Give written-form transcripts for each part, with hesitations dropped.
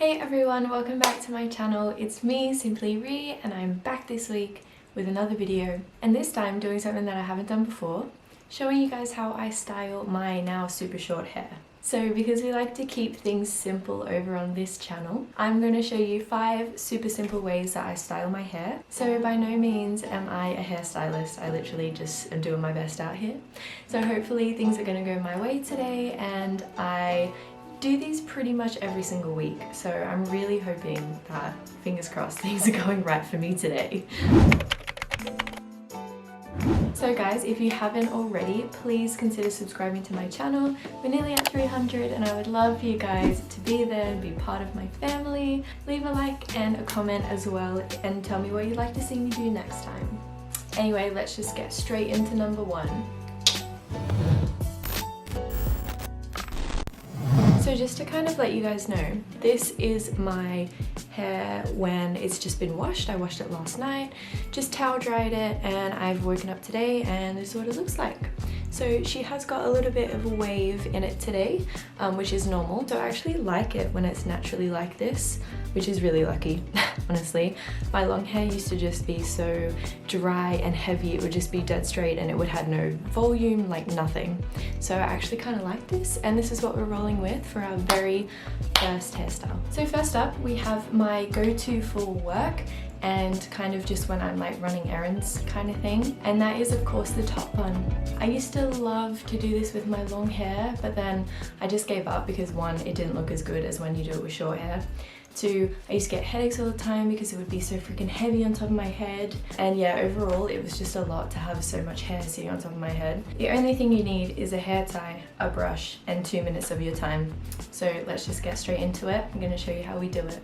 Hey everyone, welcome back to my channel. It's me, Simply Ree, and I'm back this week with another video. And this time doing something that I haven't done before, showing you guys how I style my now super short hair. So because we like to keep things simple over on this channel, I'm going to show you 5 super simple ways that I style my hair. So by no means am I a hairstylist, I literally just am doing my best out here. So hopefully things are going to go my way today, and I do these pretty much every single week, so I'm really hoping that, fingers crossed, things are going right for me today. So guys, if you haven't already, please consider subscribing to my channel. We're nearly at 300 and I would love for you guys to be there and be part of my family. Leave a like and a comment as well and tell me what you'd like to see me do next time. Anyway, let's just get straight into number 1. So just to kind of let you guys know, this is my hair when it's just been washed. I washed it last night, just towel dried it, and I've woken up today and this is what it looks like. So she has got a little bit of a wave in it today, which is normal. So I actually like it when it's naturally like this, which is really lucky, honestly. My long hair used to just be so dry and heavy, it would just be dead straight and it would have no volume, like nothing. So I actually kind of like this, and this is what we're rolling with for our very first hairstyle. So first up, we have my go-to for work and kind of just when I'm like running errands kind of thing, and that is of course the top bun. I used to love to do this with my long hair, but then I just gave up because 1, it didn't look as good as when you do it with short hair. 2, I used to get headaches all the time because it would be so freaking heavy on top of my head, and yeah, overall it was just a lot to have so much hair sitting on top of my head. The only thing you need is a hair tie, a brush, and 2 minutes of your time. So let's just get straight into it. I'm going to show you how we do it.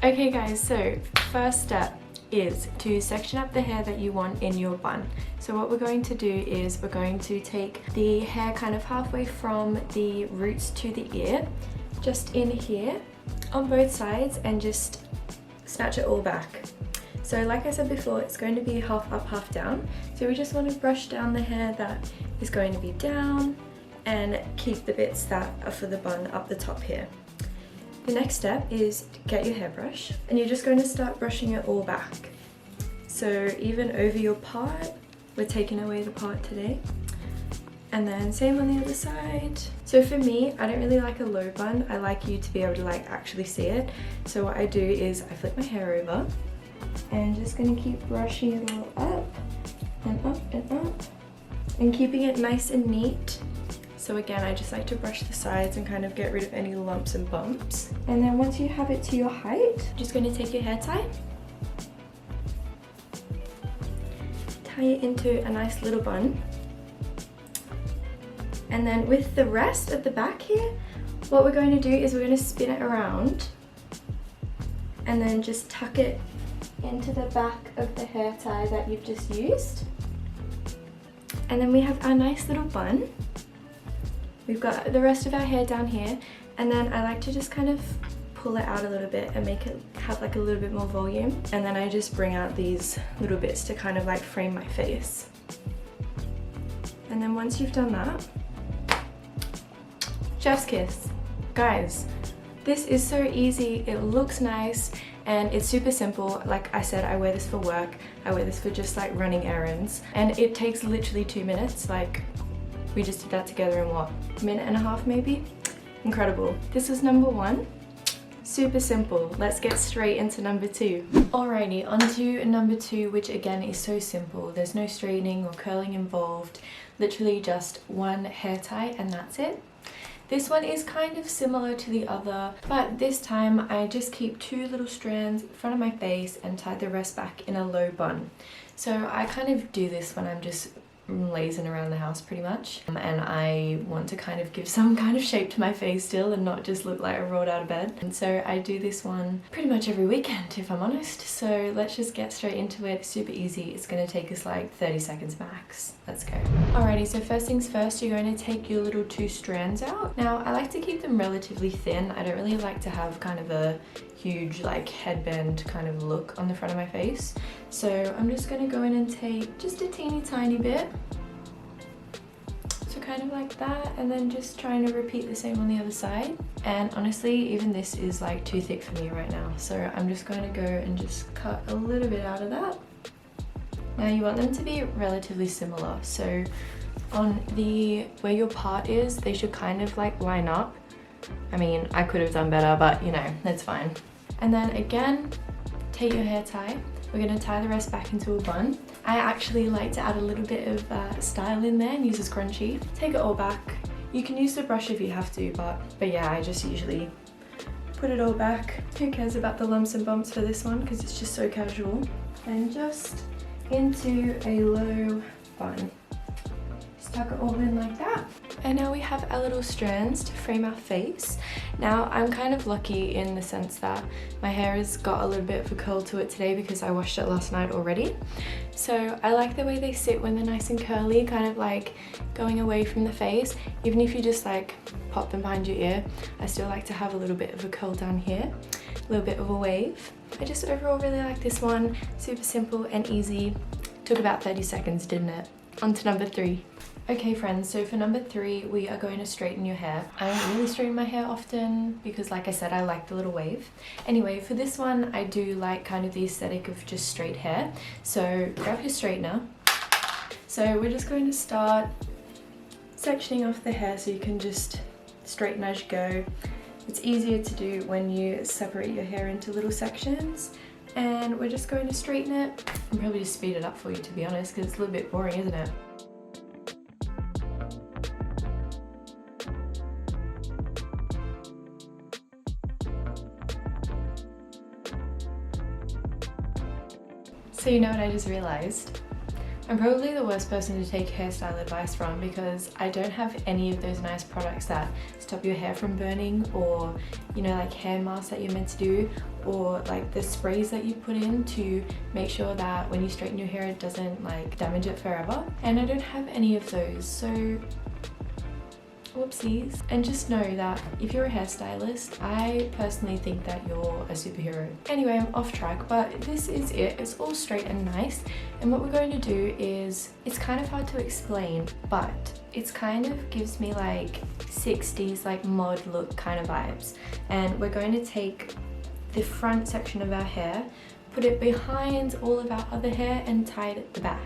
Okay guys, so first step is to section up the hair that you want in your bun. So what we're going to do is we're going to take the hair kind of halfway from the roots to the ear, just in here on both sides, and just snatch it all back. So like I said before, it's going to be half up, half down. So we just want to brush down the hair that is going to be down and keep the bits that are for the bun up the top here. The next step is to get your hairbrush, and you're just going to start brushing it all back. So even over your part, we're taking away the part today. And then same on the other side. So for me, I don't really like a low bun. I like you to be able to like actually see it. So what I do is I flip my hair over and just gonna keep brushing it all up and up and up and keeping it nice and neat. So again, I just like to brush the sides and kind of get rid of any lumps and bumps. And then once you have it to your height, just going to take your hair tie, tie it into a nice little bun. And then with the rest of the back here, what we're going to do is we're going to spin it around and then just tuck it into the back of the hair tie that you've just used. And then we have our nice little bun. We've got the rest of our hair down here, and then I like to just kind of pull it out a little bit and make it have like a little bit more volume. And then I just bring out these little bits to kind of like frame my face. And then once you've done that, chef's kiss. Guys, this is so easy, it looks nice, and it's super simple. Like I said, I wear this for work, I wear this for just like running errands, and it takes literally 2 minutes. Like, we just did that together in what, a minute and a half maybe? Incredible. This was number 1. Super simple. Let's get straight into number 2. Alrighty, on to number 2, which again is so simple. There's no straightening or curling involved. Literally just one hair tie and that's it. This one is kind of similar to the other, but this time I just keep 2 little strands in front of my face and tie the rest back in a low bun. So I kind of do this when I'm just lazing around the house pretty much, and I want to kind of give some kind of shape to my face still and not just look like I rolled out of bed. And so I do this one pretty much every weekend, if I'm honest. So let's just get straight into it. Super easy. It's going to take us like 30 seconds max. Let's go. Alrighty, so first things first, you're going to take your little 2 strands out. Now I like to keep them relatively thin. I don't really like to have kind of a huge like headband kind of look on the front of my face. So I'm just going to go in and take just a teeny tiny bit. So kind of like that, and then just trying to repeat the same on the other side. And honestly, even this is like too thick for me right now, so I'm just going to go and just cut a little bit out of that. Now you want them to be relatively similar, so on the where your part is, they should kind of like line up. I mean, I could have done better, but you know, that's fine. And then again, take your hair tie. We're going to tie the rest back into a bun. I actually like to add a little bit of style in there and use a scrunchie. Take it all back. You can use the brush if you have to, but yeah, I just usually put it all back. Who cares about the lumps and bumps for this one, because it's just so casual. And just into a low bun. Just tuck it all in like that. And now we have our little strands to frame our face. Now I'm kind of lucky in the sense that my hair has got a little bit of a curl to it today because I washed it last night already. So I like the way they sit when they're nice and curly, kind of like going away from the face. Even if you just like pop them behind your ear, I still like to have a little bit of a curl down here, a little bit of a wave. I just overall really like this one. Super simple and easy. Took about 30 seconds, didn't it? On to number 3. Okay friends, so for number 3, we are going to straighten your hair. I don't really straighten my hair often because, like I said, I like the little wave. Anyway, for this one, I do like kind of the aesthetic of just straight hair. So grab your straightener. So we're just going to start sectioning off the hair so you can just straighten as you go. It's easier to do when you separate your hair into little sections. And we're just going to straighten it. I'll probably just speed it up for you, to be honest, because it's a little bit boring, isn't it? So you know what I just realized? I'm probably the worst person to take hairstyle advice from because I don't have any of those nice products that stop your hair from burning, or you know, like hair masks that you're meant to do, or like the sprays that you put in to make sure that when you straighten your hair it doesn't like damage it forever. And I don't have any of those, so whoopsies. And just know that if you're a hairstylist, I personally think that you're a superhero. Anyway, I'm off track, but this is it. It's all straight and nice. And what we're going to do is, it's kind of hard to explain, but it's kind of gives me like 60s like mod look kind of vibes. And we're going to take the front section of our hair, put it behind all of our other hair and tie it at the back.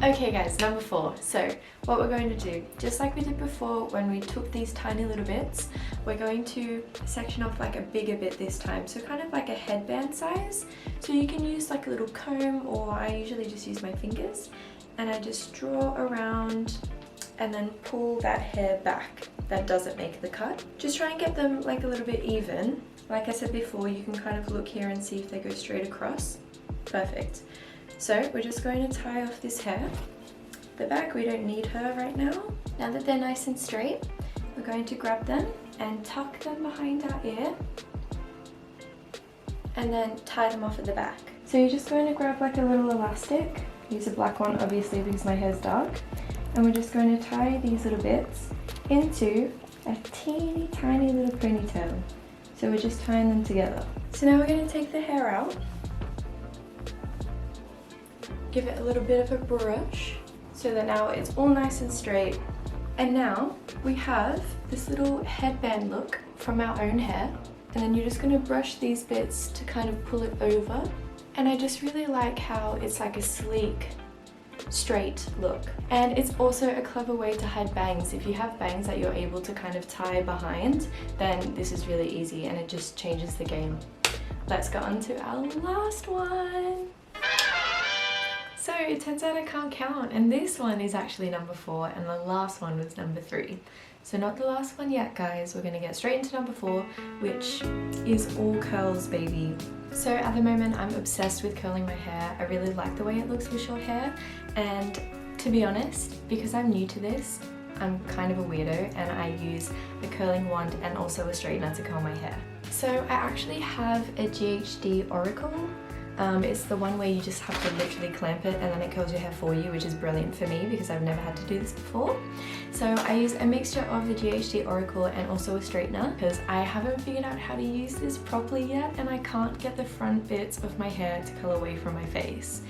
Okay guys, number 4. So what we're going to do, just like we did before when we took these tiny little bits, we're going to section off like a bigger bit this time, so kind of like a headband size. So you can use like a little comb, or I usually just use my fingers, and I just draw around and then pull that hair back that doesn't make the cut. Just try and get them like a little bit even. Like I said before, you can kind of look here and see if they go straight across. Perfect. So we're just going to tie off this hair. The back, we don't need her right now. Now that they're nice and straight, we're going to grab them and tuck them behind our ear and then tie them off at the back. So you're just going to grab like a little elastic, use a black one obviously because my hair's dark, and we're just going to tie these little bits into a teeny tiny little ponytail. So we're just tying them together. So now we're going to take the hair out, give it a little bit of a brush so that now it's all nice and straight. And now we have this little headband look from our own hair, and then you're just going to brush these bits to kind of pull it over. And I just really like how it's like a sleek, straight look. And it's also a clever way to hide bangs. If you have bangs that you're able to kind of tie behind, then this is really easy and it just changes the game. Let's go on to our last one. So it turns out I can't count, and this one is actually number 4 and the last one was number 3. So not the last one yet guys, we're gonna get straight into number 4, which is all curls baby. So at the moment I'm obsessed with curling my hair. I really like the way it looks with short hair, and to be honest, because I'm new to this, I'm kind of a weirdo and I use a curling wand and also a straightener to curl my hair. So I actually have a GHD Oracle. It's the one where you just have to literally clamp it and then it curls your hair for you, which is brilliant for me because I've never had to do this before. So I use a mixture of the GHD Oracle and also a straightener because I haven't figured out how to use this properly yet, and I can't get the front bits of my hair to curl away from my face.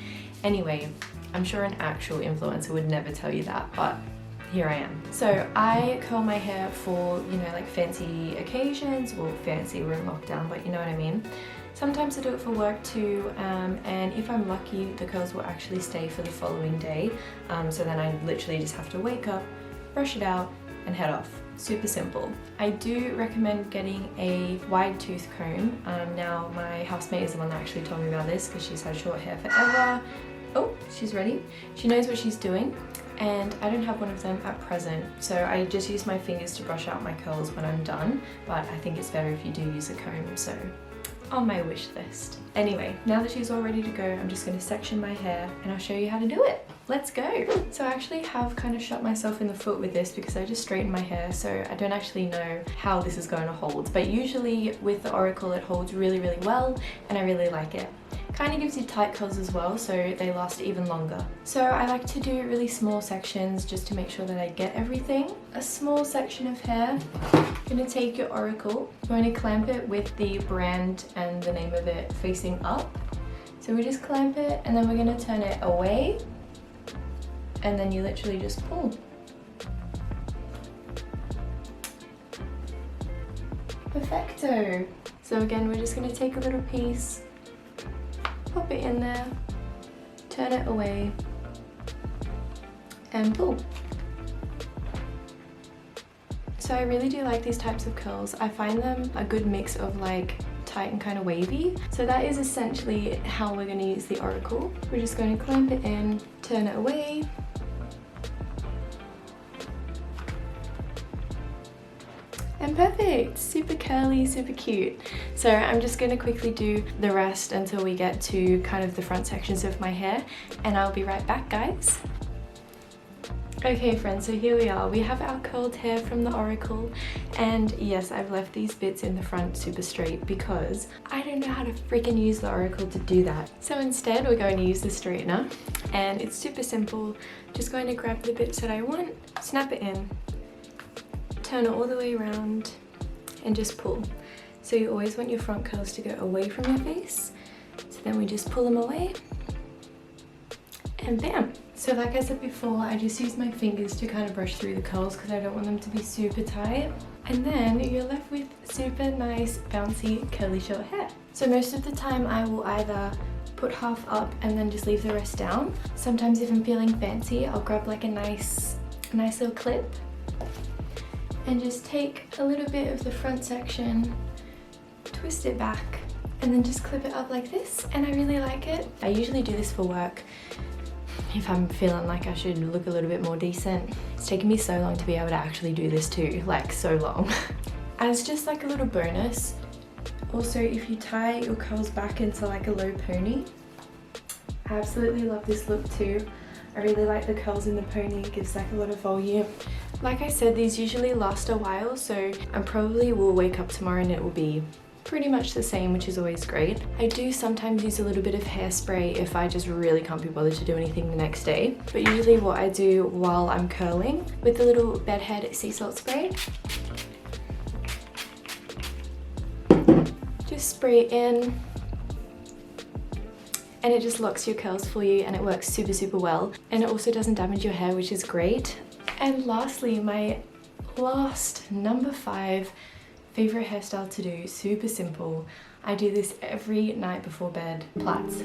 Anyway, I'm sure an actual influencer would never tell you that, but here I am. So I curl my hair for, you know, like fancy occasions, well, fancy, we're in lockdown, but you know what I mean. Sometimes I do it for work too, and if I'm lucky, the curls will actually stay for the following day. So then I literally just have to wake up, brush it out, and head off. Super simple. I do recommend getting a wide tooth comb. Now my housemate is the one that actually told me about this because she's had short hair forever. Oh, she's ready. She knows what she's doing, and I don't have one of them at present. So I just use my fingers to brush out my curls when I'm done, but I think it's better if you do use a comb, so on my wish list. Anyway, now that she's all ready to go, I'm just going to section my hair and I'll show you how to do it. Let's go! So I actually have kind of shot myself in the foot with this because I just straightened my hair, so I don't actually know how this is going to hold. But usually with the Oracle it holds really, really well, and I really like it. Kind of gives you tight curls as well, so they last even longer. So I like to do really small sections just to make sure that I get everything. A small section of hair. You're going to take your Oracle, you're going to clamp it with the brand and the name of it facing up. So we just clamp it and then we're going to turn it away, and then you literally just pull. Perfecto! So again, we're just going to take a little piece, pop it in there, turn it away, and pull. So I really do like these types of curls. I find them a good mix of like tight and kind of wavy. So that is essentially how we're going to use the Oracle. We're just going to clamp it in, turn it away, and perfect! Super curly, super cute. So I'm just going to quickly do the rest until we get to kind of the front sections of my hair, and I'll be right back, guys. Okay friends, so here we are. We have our curled hair from the Oracle, and yes, I've left these bits in the front super straight because I don't know how to freaking use the Oracle to do that. So instead we're going to use the straightener, and it's super simple. Just going to grab the bits that I want, snap it in, turn it all the way around, and just pull. So you always want your front curls to go away from your face, so then we just pull them away, and bam! So like I said before, I just use my fingers to kind of brush through the curls because I don't want them to be super tight. And then you're left with super nice, bouncy, curly short hair. So most of the time I will either put half up and then just leave the rest down. Sometimes if I'm feeling fancy, I'll grab like a nice little clip and just take a little bit of the front section, twist it back, and then just clip it up like this, and I really like it. I usually do this for work if I'm feeling like I should look a little bit more decent. It's taken me so long to be able to actually do this too, like so long. As just like a little bonus, also if you tie your curls back into like a low pony, I absolutely love this look too. I really like the curls in the pony, it gives like a lot of volume. Like I said, these usually last a while, so I probably will wake up tomorrow and it will be pretty much the same, which is always great. I do sometimes use a little bit of hairspray if I just really can't be bothered to do anything the next day. But usually what I do while I'm curling, with the little bedhead sea salt spray, just spray it in, and it just locks your curls for you, and it works super, super well. And it also doesn't damage your hair, which is great. And lastly, my last, number 5, favorite hairstyle to do, super simple. I do this every night before bed. Plaits.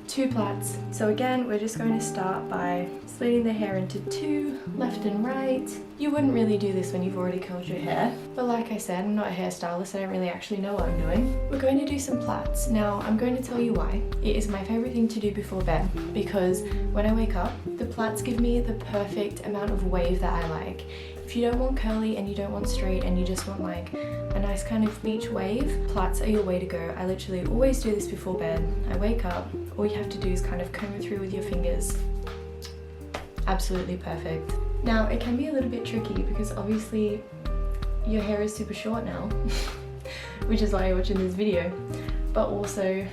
2 plaits. So again, we're just going to start by slitting the hair into 2, left and right. You wouldn't really do this when you've already curled your hair, but like I said, I'm not a hairstylist, I don't really actually know what I'm doing. We're going to do some plaits. Now, I'm going to tell you why. It is my favorite thing to do before bed, because when I wake up, the plaits give me the perfect amount of wave that I like. If you don't want curly and you don't want straight and you just want like a nice kind of beach wave, plaits are your way to go. I literally always do this before bed. I wake up, all you have to do is kind of comb it through with your fingers. Absolutely perfect. Now it can be a little bit tricky because obviously your hair is super short now, which is why you're watching this video, but also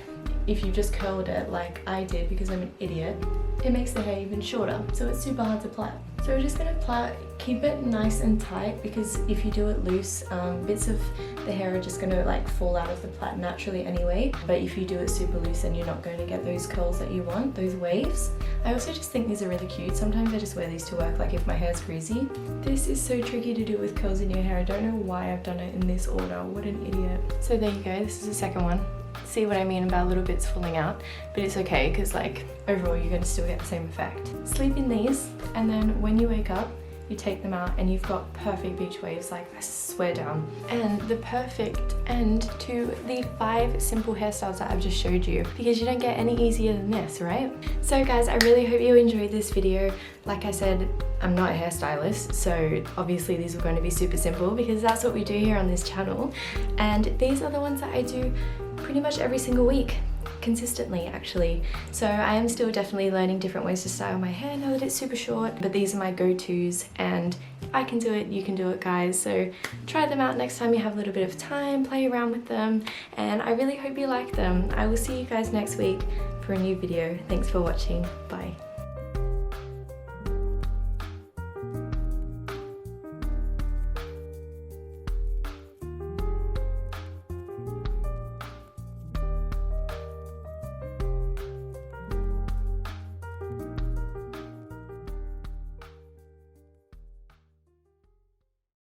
if you just curled it like I did because I'm an idiot, it makes the hair even shorter, so it's super hard to plait. So we're just going to plait Keep it nice and tight, because if you do it loose, bits of the hair are just gonna like fall out of the plait naturally anyway. But if you do it super loose, then you're not going to get those curls that you want, those waves. I also just think these are really cute. Sometimes I just wear these to work, like if my hair's greasy. This is so tricky to do with curls in your hair. I don't know why I've done it in this order. What an idiot. So there you go, this is the second one. See what I mean about little bits falling out, but it's okay because like overall you're going to still get the same effect. Sleep in these, and then when you wake up you take them out and you've got perfect beach waves, like I swear down. And the perfect end to the 5 simple hairstyles that I've just showed you, because you don't get any easier than this, right? So guys, I really hope you enjoyed this video. Like I said, I'm not a hairstylist, so obviously these are going to be super simple because that's what we do here on this channel. And these are the ones that I do pretty much every single week, consistently actually. So I am still definitely learning different ways to style my hair now that it's super short, but these are my go-tos, and if I can do it, you can do it, guys. So try them out next time you have a little bit of time, play around with them, and I really hope you like them. I will see you guys next week for a new video. Thanks for watching. Bye.